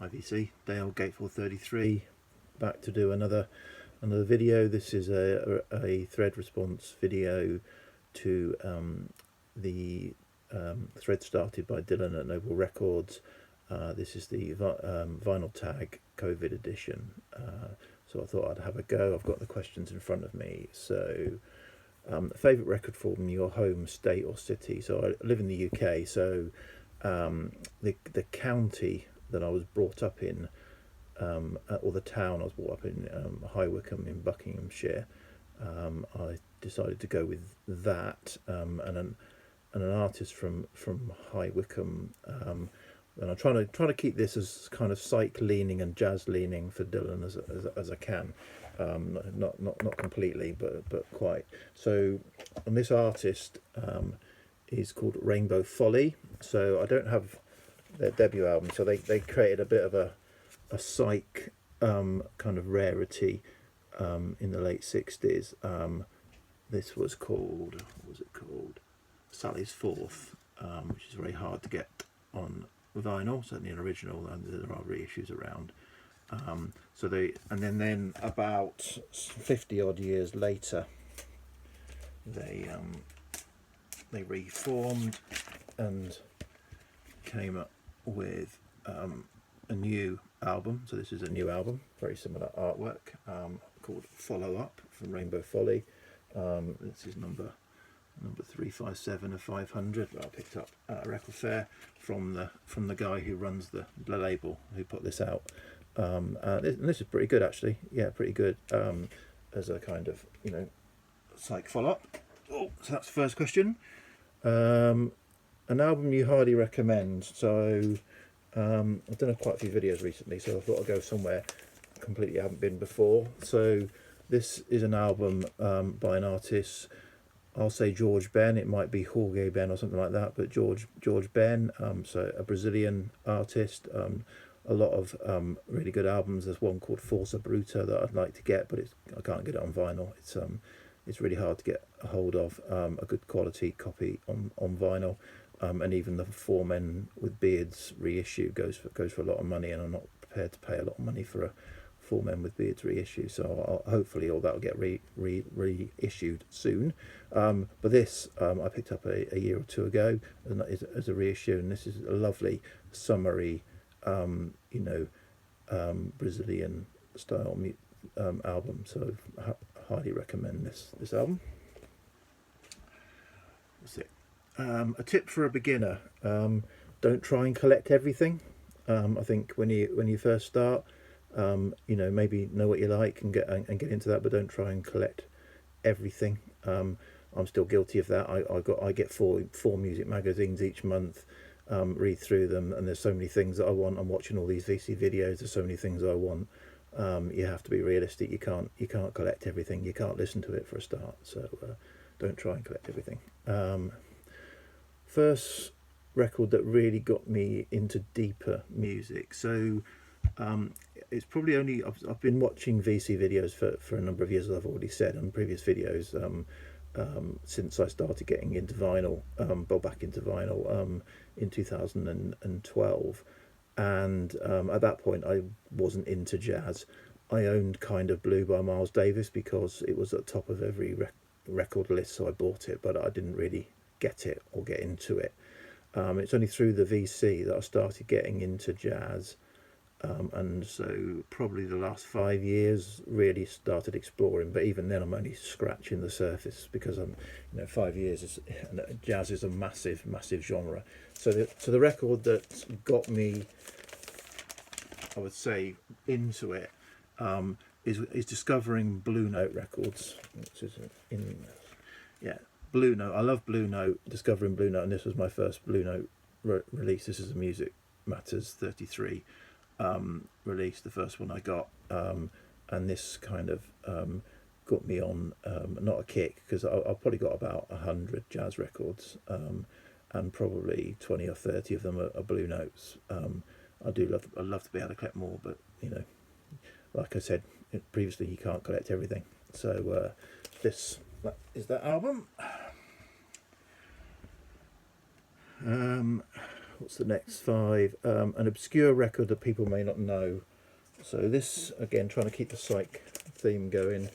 Hi VC, Dale Gateful 33, back to do another video. This is a thread response video to the thread started by Dylan at Noble Records. This is the vinyl tag COVID edition, so I thought I'd have a go. I've got the questions in front of me. So favourite record from your home state or city? So I live in the UK, so the county that I was brought up in, or the town I was brought up in, High Wycombe in Buckinghamshire. I decided to go with that, and an artist from High Wycombe, and I'm trying to keep this as kind of psych leaning and jazz leaning for Dylan as I can, not completely, but quite. So, and this artist is called Rainbow Folly. So I don't have their debut album, so they created a bit of a psych kind of rarity in the late 60s. This was called, what was it called? Sally's Fourth, which is very hard to get on vinyl, certainly an original, and there are reissues around. So then about 50 odd years later, they reformed and came up with a new album. So this is a new album, very similar artwork, called Follow Up from Rainbow Folly. This is number 357 of 500. I picked up at a record fair from the guy who runs the label who put this out. And this is pretty good, actually. Yeah, pretty good, as a kind of, psych follow-up. Oh, so that's the first question. An album you highly recommend. So I've done quite a few videos recently, so I thought I'd go somewhere completely I haven't been before. So this is an album by an artist, I'll say George Ben. It might be Jorge Ben or something like that, but George Ben, so a Brazilian artist. A lot of really good albums. There's one called Força Bruta that I'd like to get, but I can't get it on vinyl. It's really hard to get a hold of a good quality copy on vinyl, and even the Four Men with Beards reissue goes for a lot of money, and I'm not prepared to pay a lot of money for a Four Men with Beards reissue. So hopefully all that will get reissued soon. But this I picked up a year or two ago as a reissue, and this is a lovely summery, Brazilian style album. So highly recommend this album. That's it. A tip for a beginner: don't try and collect everything. I think when you first start, maybe know what you like and get into that, but don't try and collect everything. I'm still guilty of that. I get four music magazines each month, read through them, and there's so many things that I want. I'm watching all these VC videos. There's so many things I want. You have to be realistic. You can't collect everything. You can't listen to it for a start. So don't try and collect everything. First record that really got me into deeper music. So it's probably only I've been watching VC videos for a number of years, as I've already said on previous videos, since I started getting into vinyl, back into vinyl in 2012, and at that point I wasn't into jazz. I owned Kind of Blue by Miles Davis because it was at the top of every record list, so I bought it, but I didn't really get it or get into it. It's only through the VC that I started getting into jazz. And so probably the last 5 years really started exploring, but even then I'm only scratching the surface because 5 years jazz is a massive genre. So the record that got me, I would say, into it is discovering Blue Note Records, which is Blue Note. I love Blue Note, discovering Blue Note, and this was my first Blue Note release. This is a Music Matters 33 release, the first one I got, and this kind of got me on not a kick, because I've probably got about 100 jazz records, and probably 20 or 30 of them are Blue Notes. I'd love to be able to collect more, but like I said previously, you can't collect everything. So this is that album. what's the next 5? An obscure record that people may not know. So this, again, trying to keep the psych theme going.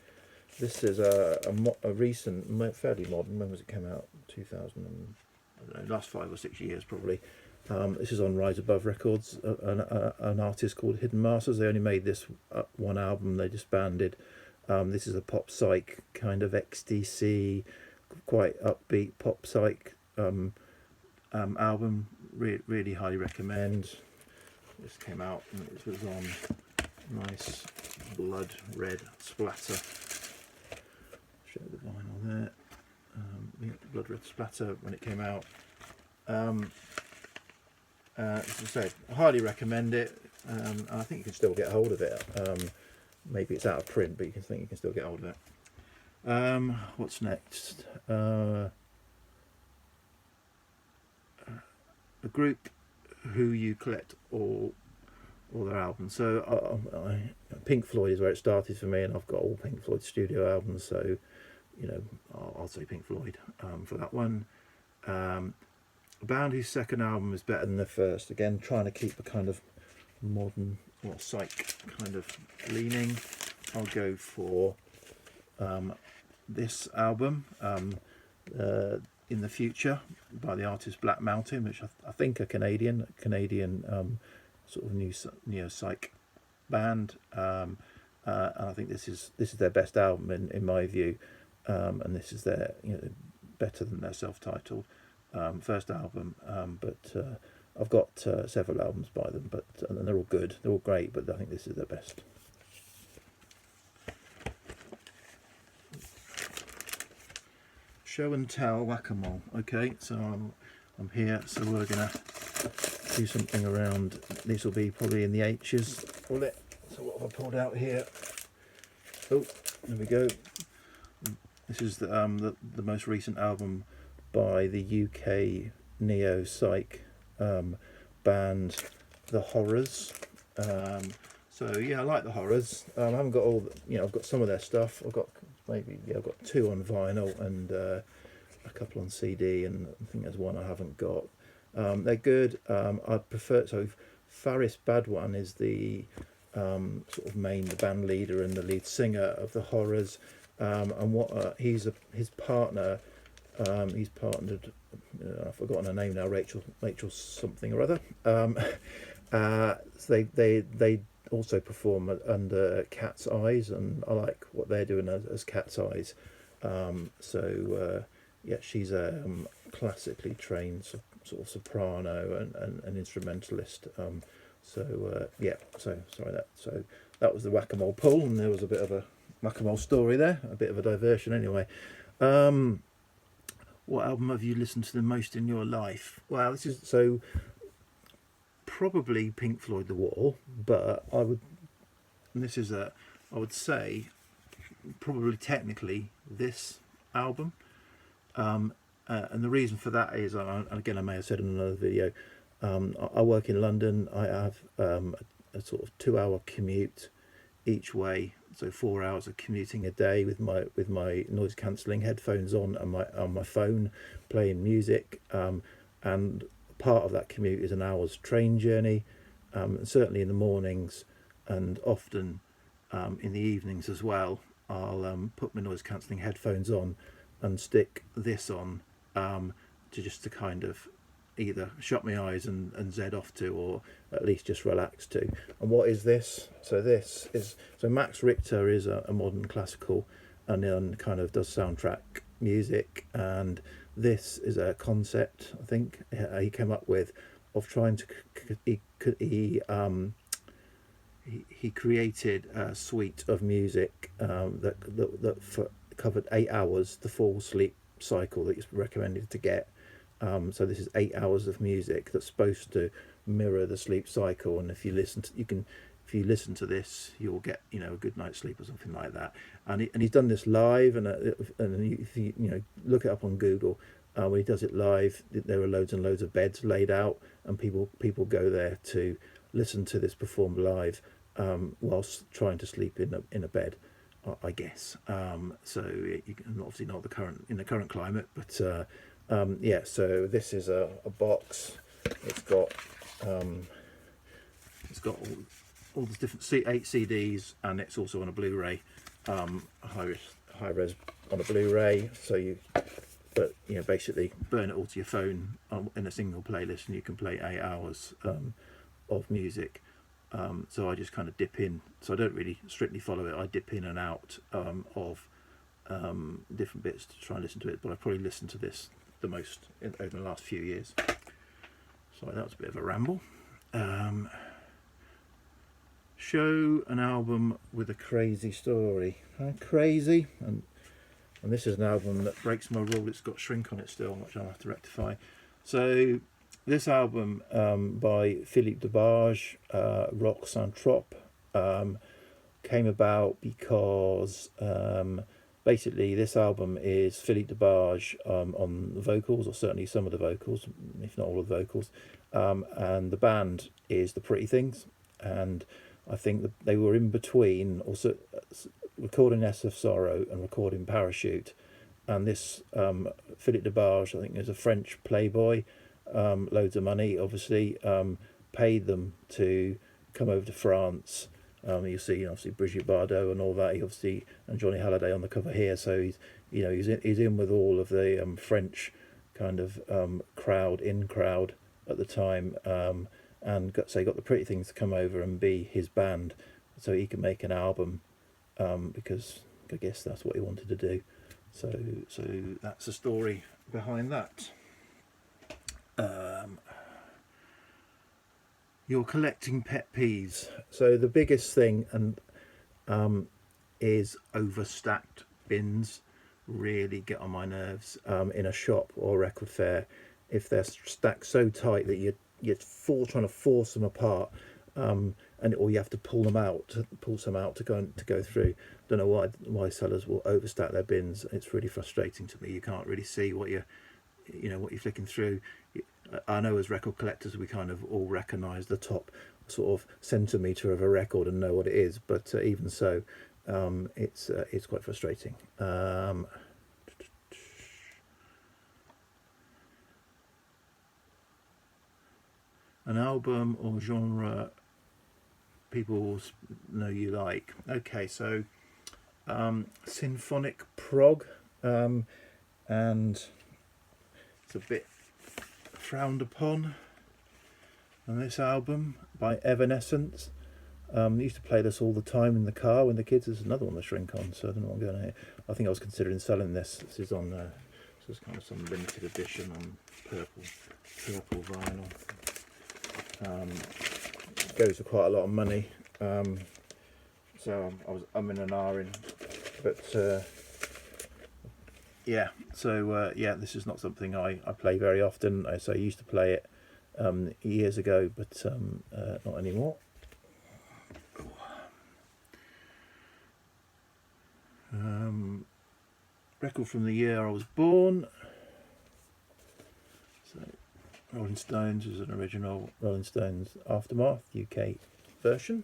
This is a recent, fairly modern. When was it came out? 2000. I don't know, last 5 or 6 years probably. This is on Rise Above Records. An artist called Hidden Masters. They only made this one album. They disbanded. This is a pop psych kind of XTC, quite upbeat pop psych album. Really highly recommend. This came out and it was on nice blood red splatter. Show the vinyl there. Blood red splatter when it came out. As I said, I highly recommend it. I think you can still get hold of it. Maybe it's out of print, but you can still get hold of it. What's next? A group who you collect all their albums. So Pink Floyd is where it started for me, and I've got all Pink Floyd studio albums. So I'll say Pink Floyd for that one. A band whose second album is better than the first. Again, trying to keep a kind of modern or psych kind of leaning. I'll go for this album, In the Future, by the artist Black Mountain, which I think a Canadian sort of neo psych band, and I think this is their best album in my view, and this is their better than their self-titled first album, but I've got several albums by them, and they're all good, they're all great, but I think this is their best. Show and tell whack-a-mole. Okay, so I'm here, so we're gonna do something around. These will be probably in the H's. Pull it. So what have I pulled out here? Oh, there we go. This is the most recent album by the UK neo psych band, The Horrors. So yeah, I like The Horrors. I haven't got all. I've got some of their stuff. I've got 2 on vinyl and a couple on CD, and I think there's one I haven't got. They're good. I prefer, so Faris Badwan is the sort of the band leader and the lead singer of The Horrors, and what his partner, he's partnered, I've forgotten her name now, Rachel something or other. So they also perform under Cat's Eyes, and I like what they're doing as Cat's Eyes. Yeah, she's a classically trained sort of soprano and an instrumentalist. Yeah, so sorry that was the whack-a-mole pull, and there was a bit of a whack-a-mole story there, a bit of a diversion anyway. What album have you listened to the most in your life? Well, this is probably Pink Floyd The Wall, but I would say probably technically this album, and the reason for that is, again I may have said in another video, I work in London. I have a sort of 2-hour commute each way, so 4 hours of commuting a day with my noise cancelling headphones on my phone, playing music, and part of that commute is an hour's train journey, certainly in the mornings, and often in the evenings as well. I'll put my noise cancelling headphones on and stick this on to kind of either shut my eyes and zed off to, or at least just relax to. And what is this? So Max Richter is a modern classical, and then kind of does soundtrack music, and this is a concept I think he came up with of trying to he created a suite of music that covered 8 hours, the full sleep cycle that is recommended to get. So this is 8 hours of music that's supposed to mirror the sleep cycle, and if you listen to this, you'll get a good night's sleep or something like that. And he's done this live, and if you look it up on Google, when he does it live, there are loads and loads of beds laid out, and people go there to listen to this performed live, whilst trying to sleep in a bed, I guess. So you can obviously not in the current climate, but yeah. So this is a box. it's got all the different 8 CDs, and it's also on a Blu-ray, high res on a Blu-ray. So but basically burn it all to your phone in a single playlist, and you can play 8 hours of music. So I just kind of dip in. So I don't really strictly follow it. I dip in and out of different bits to try and listen to it. But I probably listened to this the most over the last few years. Sorry, that was a bit of a ramble. Show an album with a crazy story. Crazy, and this is an album that breaks my rule. It's got shrink on it still, which I'll have to rectify. So this album by Philippe DeBarge, Rock Saint-Trop, came about because basically this album is Philippe DeBarge on the vocals, or certainly some of the vocals, if not all of the vocals, and the band is the Pretty Things. And I think that they were in between, also recording S of Sorrow and recording Parachute. And this Philippe DeBarge, I think, is a French playboy, loads of money, obviously, paid them to come over to France. You see, obviously, Brigitte Bardot and all that. He obviously, and Johnny Halliday on the cover here. So he's in with all of the French kind of crowd at the time. And got the Pretty Things to come over and be his band, so he can make an album, because I guess that's what he wanted to do. So that's the story behind that. You're collecting pet peeves. So the biggest thing is overstacked bins. Really get on my nerves in a shop or record fair if they're stacked so tight that you're trying to force them apart, or you have to pull some out to go through. Don't know why sellers will overstack their bins. It's really frustrating to me. You can't really see what you're flicking through. I know as record collectors we kind of all recognise the top sort of centimetre of a record and know what it is, but even so, it's quite frustrating. An album or genre people know you like. Okay, so symphonic prog, and it's a bit frowned upon. And this album by Evanescence, used to play this all the time in the car when the kids. There's another one to shrink on, so I don't know what I'm going to. I think I was considering selling this. This is on this is kind of some limited edition on purple vinyl. It goes for quite a lot of money, so I'm in an R-ing, but yeah. So yeah, this is not something I play very often. I used to play it years ago, but not anymore. Record from the year I was born. So Rolling Stones is an original Rolling Stones Aftermath UK version.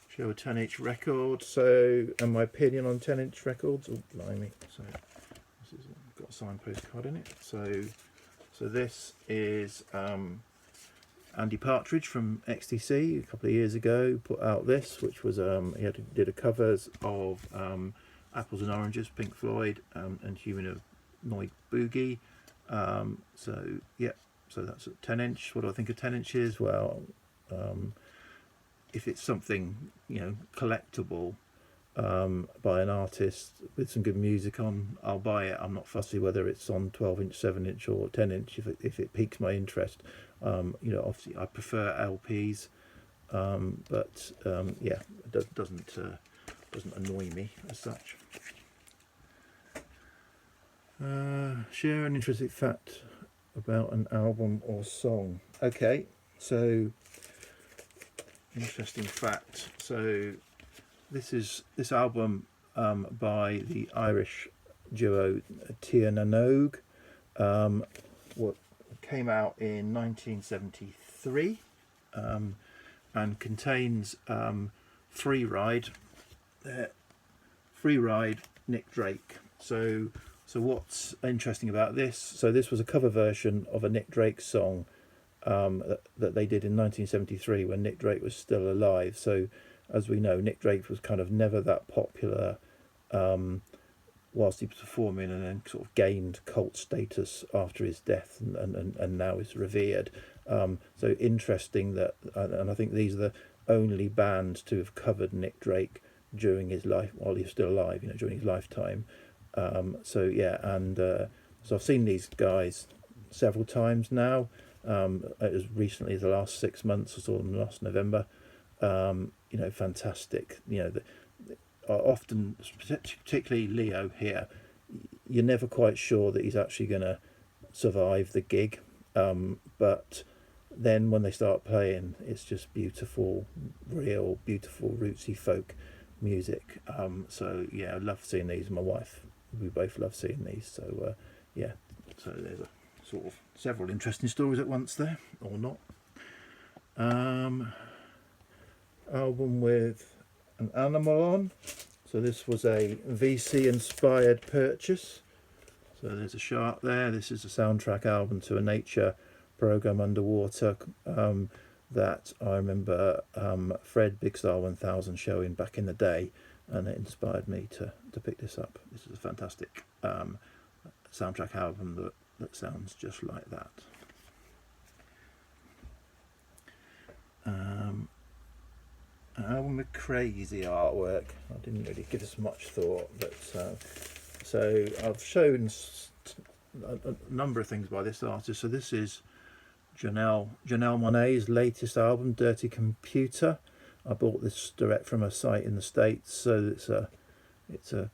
Show a 10-inch record. So, and my opinion on 10-inch records. Oh, blimey! So this is got a signed postcard in it. So this is Andy Partridge from XTC a couple of years ago put out this, which was he did a covers of Apples and Oranges, Pink Floyd, and Humanoid Boogie. So yeah, so that's a 10-inch. What do I think a 10-inch is? Well, if it's something collectible by an artist with some good music on, I'll buy it. I'm not fussy whether it's on 12-inch, 7-inch, or 10-inch. If it piques my interest, obviously I prefer LPs, but yeah, it doesn't annoy me as such. Share an interesting fact about an album or song. Okay, so interesting fact. So this album by the Irish duo Tehan, what came out in 1973, and contains Free Ride, Nick Drake. So So what's interesting about this? So this was a cover version of a Nick Drake song that they did in 1973 when Nick Drake was still alive. So as we know, Nick Drake was kind of never that popular whilst he was performing, and then sort of gained cult status after his death, and now is revered. So interesting that, and I think these are the only bands to have covered Nick Drake during his life, while he was still alive, during his lifetime. So yeah, and so I've seen these guys several times now. As recently as the last 6 months. I saw them last November. Fantastic. Often, particularly Leo here, you're never quite sure that he's actually going to survive the gig. But then when they start playing, it's just beautiful, real, beautiful, rootsy folk music. So yeah, I love seeing these. My wife, we both love seeing these. So yeah, so there's a sort of several interesting stories at once there, or not. Album with an animal on. So this was a VC inspired purchase. So there's a shark there. This is a soundtrack album to a nature program underwater that I remember Fred Big Star 1000 showing back in the day, and it inspired me to pick this up. This is a fantastic soundtrack album that sounds just like that. An album with crazy artwork. I didn't really give this much thought, but so I've shown a number of things by this artist. So this is Janelle Monáe's latest album, Dirty Computer. I bought this direct from a site in the States, so it's a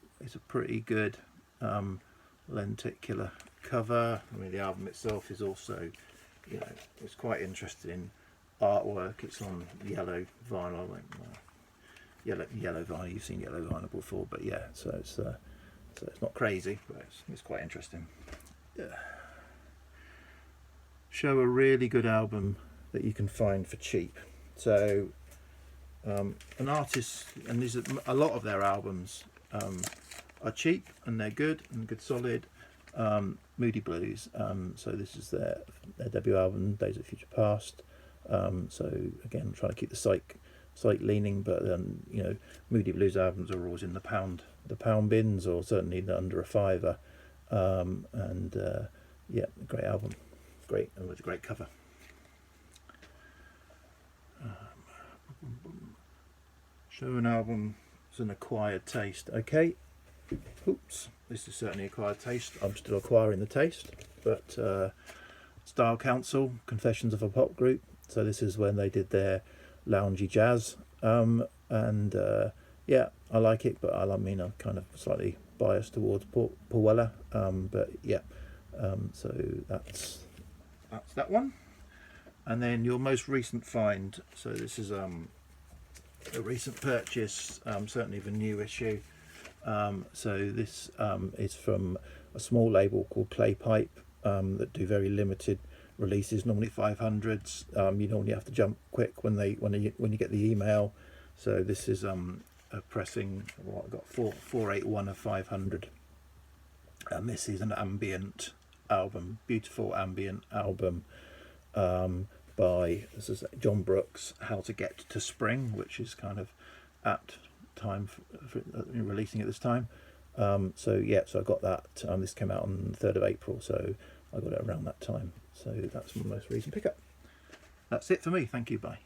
pretty good lenticular cover. I mean, the album itself is also, it's quite interesting artwork. It's on yellow vinyl, yellow vinyl. You've seen yellow vinyl before, but yeah. So it's not crazy, but it's quite interesting. Yeah. Show a really good album that you can find for cheap. So an artist, and these are, a lot of their albums are cheap and they're good solid. Moody Blues. So this is their debut album, Days of Future Past. So again, I'm trying to keep the site leaning, but Moody Blues albums are always in the pound bins, or certainly under a $5. Yeah, great album, great, and with a great cover. Show an album as an acquired taste. Okay, oops, this is certainly acquired taste. I'm still acquiring the taste, but Style Council, Confessions of a Pop Group. So this is when they did their loungy jazz, and yeah, I like it, but I'm kind of slightly biased towards Paul Weller, but yeah, so that's that one. And then your most recent find. So this is a recent purchase, certainly the new issue. So this is from a small label called Clay Pipe, that do very limited releases, normally 500s. You normally have to jump quick when you get the email. So this is a pressing. I've got 481 of 500. And this is an ambient album, beautiful ambient album, by John Brooks, How to Get to Spring, which is kind of apt time for releasing at this time. So yeah, so I got that. This came out on the 3rd of April, so I got it around that time. So that's my most recent pickup. That's it for me. Thank you. Bye.